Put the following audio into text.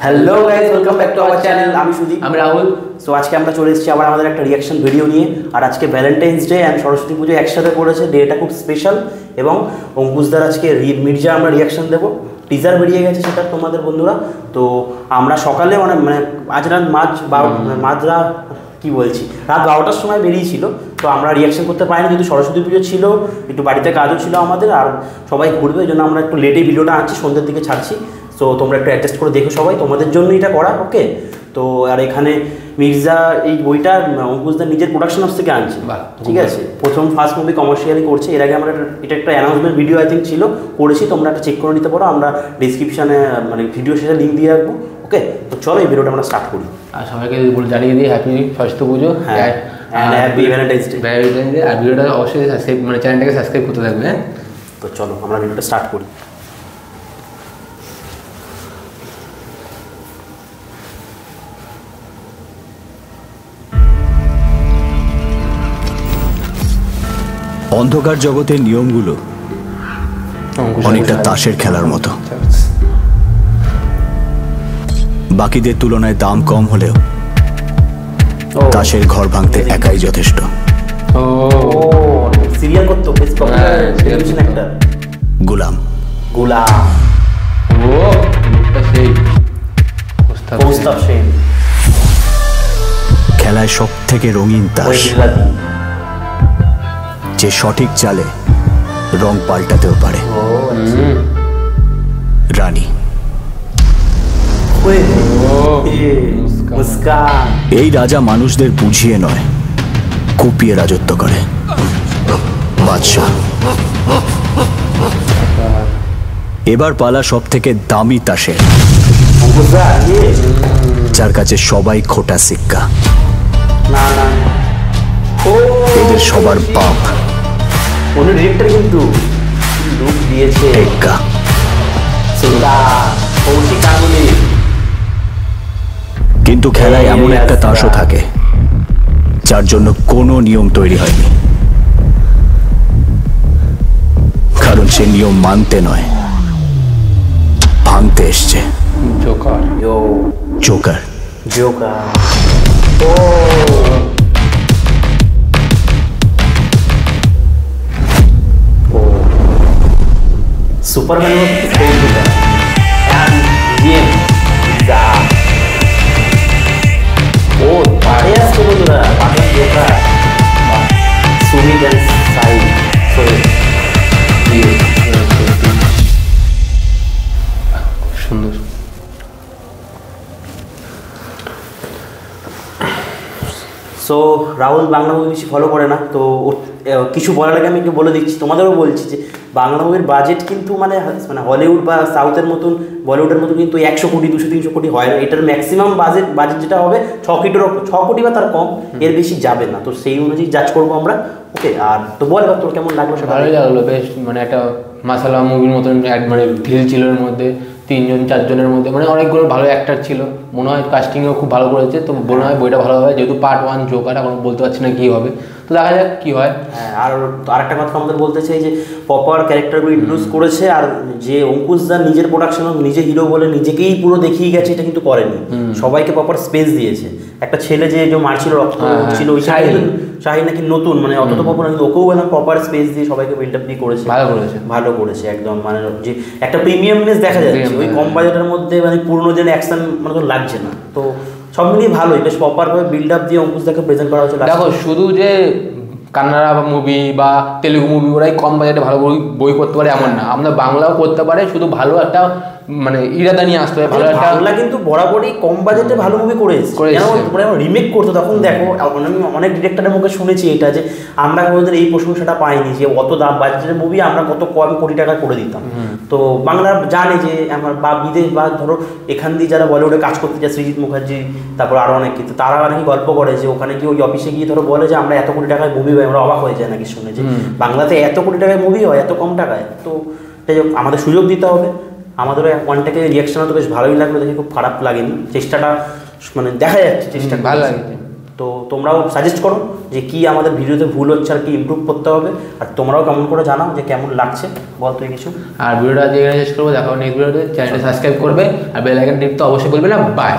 Hello guys, welcome back to our channel. আমি সুদীপ, আমি Rahul. So আজকে আমরা চলে এসেছি আবার আমাদের একটা রিয়াকশন ভিডিও নিয়ে। আর আজকে ভ্যালেন্টাইন্স ডে অ্যান্ড সরস্বতী পুজো একসাথে পড়েছে, ডেটা খুব স্পেশাল। এবং অঙ্কুশদার আজকে মির্জা আমরা রিয়াকশন দেবো, টিজার বেরিয়ে গেছে সেটা তোমাদের বন্ধুরা। তো আমরা সকালে মানে আজ রাত মাঝরাত কী বলছি, রাত 12টার সময় বেরিয়েছিল। তো আমরা রিয়াকশন করতে পারিনি, যেহেতু সরস্বতী পুজো ছিল, একটু বাড়িতে কাজও ছিল আমাদের, আর সবাই ঘুরবে, এই জন্য আমরা একটু লেটে ভিডিওটা আনছি, সন্ধ্যের দিকে ছাড়ছি। সো তোমরা একটু অ্যাডজাস্ট করে দেখো সবাই, তোমাদের জন্য এটা করা, ওকে? তো আর এখানে মির্জা এই বইটা অঙ্কুশদার নিজের প্রোডাকশন হাউস থেকে আনছে, ঠিক আছে? প্রথম ফার্স্ট মুভি কমার্শিয়ালি করছে। এর আগে আমরা এটা একটা অ্যানাউন্সমেন্ট ভিডিও আই থিঙ্ক ছিল, করেছি, তোমরা একটা চেক করে নিতে পারো। আমরা ডিসক্রিপশানে মানে ভিডিও শেষে লিঙ্ক দিয়ে রাখবো, ওকে? তো চলো এই ভিডিওটা আমরা স্টার্ট করি। আর সবাইকে জানিয়ে দিই হ্যাপি সরস্বতী পুজো, হ্যাঁ, হ্যাপি ভ্যালেন্টাইন্স ডে। আর ভিডিওটা অবশ্যই সাবস্ক্রাইব, মানে চ্যানেলটাকে সাবস্ক্রাইব করতে থাকবে। হ্যাঁ, তো চলো আমরা ভিডিওটা স্টার্ট করি। অন্ধকার জগতের নিয়মগুলো অনেকটা তাসের খেলার মতো। বাকিদের তুলনায় দাম কম হলেও তাসের ঘর ভাঙতে একাই যথেষ্ট। সিরিয়াল করতো টেলিভিশন একটা গোলাম। খেলায় সব থেকে রঙিন তাস, যে সঠিক চালে রং পাল্টাতেও পারে। রানী। এই রাজা মানুষদের বুঝিয়ে নয়, কুপিয়ে রাজত্ব করে। বাদশাহ। এবার পালা সব থেকে দামি তাসের, যার কাছে সবাই খোটা সিক্কা। এদের সবার বাপ কিন্তু লুক দিয়েছে কিন্তু খেলায় এমন একটা তাসও থাকে যার জন্য কোনো নিয়ম তৈরি হয়নি, কারণ সে নিয়ম মানতে নয়, ভাঙতে এসছে। জোকার। সুপারম্যান ও পাড়ে আসছে বন্ধুরা, পাড়ের জোকার সুমিত অ্যান্ড সাই। সুন্দর। সো রাহুল বাংলা মুভি বেশি ফলো করে না, তো কিছু বলার আগে আমি একটু বলে দিচ্ছি, তোমাদেরও বলছি যে বাংলা মুভির বাজেট কিন্তু মানে হলিউড বা সাউথের মতন, বলিউডের মতো কিন্তু 100 কোটি 200-300 কোটি হয় না। এটার ম্যাক্সিমাম বাজেট যেটা হবে 6 কোটি বা তার কম, এর বেশি যাবে না। তো সেই অনুযায়ী জাজ করবো আমরা, ওকে? আর তো বল তোর কেমন লাগলো? সেটা ভালোই লাগলো, বেশ মানে একটা মাসালা মুভির মতন, মানে ঢিল ছিল এর মধ্যে, 3-4জনের মধ্যে, মানে অনেকগুলো ভালো অ্যাক্টার ছিল। মনে হয় কাস্টিংও খুব ভালো করেছে। তো মনে হয় বইটা ভালো হবে, যেহেতু পার্ট 1 জোকার, এখন বলতে পারছি না কী হবে, তো দেখা যাক কী হয়। হ্যাঁ, আর আরেকটা কথা আমাদের বলতে চাই যে পপার ক্যারেক্টারগুলো ইন্ট্রোডিউস করেছে, আর যে অঙ্কুশদা নিজের প্রোডাকশন, নিজে হিরো বলে নিজেকেই পুরো দেখিয়ে গেছে, এটা কিন্তু করেনি। সবাইকে পপার স্পেস দিয়েছে। একটা ছেলে যে মারছিল, রক্ত ছিল, ওই শাহিন নাকি নতুন, মানে অত তো পপার, কিন্তু ওকেও না প্রপার স্পেস দিয়ে সবাইকে বিল্ড আপ দিয়ে করেছে, ভালো করেছে একদম। মানে যে একটা প্রিমিয়ামনেস দেখা যাচ্ছে ওই কম বাজেটের মধ্যে, মানে পুরনো দিনের অ্যাকশন মানে তো লাগছে না। তো সব মিলিয়ে ভালোই, বেশ প্রপারভাবে বিল্ড আপ দিয়ে অঙ্কুশদাকে প্রেজেন্ট করা হচ্ছে। দেখো, শুধু যে কান্নাড়া মুভি বা তেলুগু মুভি ওরাই কম বাজেটে ভালো বই করতে পারে এমন না, আমরা বাংলাও করতে পারে, শুধু ভালো একটা মানে ইরাদা নিয়ে আসতে হবে। ভালো একটা বাংলা কিন্তু বরাবরই কম বাজেটে ভালো মুভি করেছে, রিমেক করতো। তখন দেখো আমি অনেক ডিরেক্টরের মুখে শুনেছি এটা, যে আমরা কোনোদিন এই প্রশংসাটা পাইনি যে অত দাম বাজেটের মুভি আমরা কত কম কোটি টাকা করে দিতাম। তো বাংলা জানে যে আমার বা বিদেশ বা ধরো এখান দিয়ে যারা বলিউডে কাজ করতে যায়, সৃজিত মুখার্জি, তারপর আরও অনেক কিছু, তারা নাকি গল্প করে যে ওখানে গিয়ে ওই অফিসে গিয়ে ধরো বলে যে আমরা এত কোটি টাকায় মুভি হয়, আমরা অবাক হয়ে যায় নাকি শুনে যে বাংলাতে এত কোটি টাকায় মুভি হয় এত কম টাকায়। তো আমাদের সুযোগ দিতে হবে। আমাদেরও ওয়ানটাকে রিয়াকশনও তো বেশ ভালোই লাগলো, দেখে খুব খারাপ লাগেনি, চেষ্টাটা মানে দেখা যাচ্ছে, চেষ্টা ভালো লাগছে। তো তোমরাও সাজেস্ট করো যে কি আমাদের ভিডিওতে ভুল হচ্ছে আর কি ইমপ্রুভ করতে হবে, আর তোমরাও কমেন্ট করে জানাও যে কেমন লাগছে, বল তুই কিছু। আর ভিডিওটা আজকে এখানে শেষ করবো, দেখা হবে নেক্সট ভিডিওতে। চ্যানেলটা সাবস্ক্রাইব করবে আর বেল আইকন টিপতে অবশ্যই বলবে না। বাই।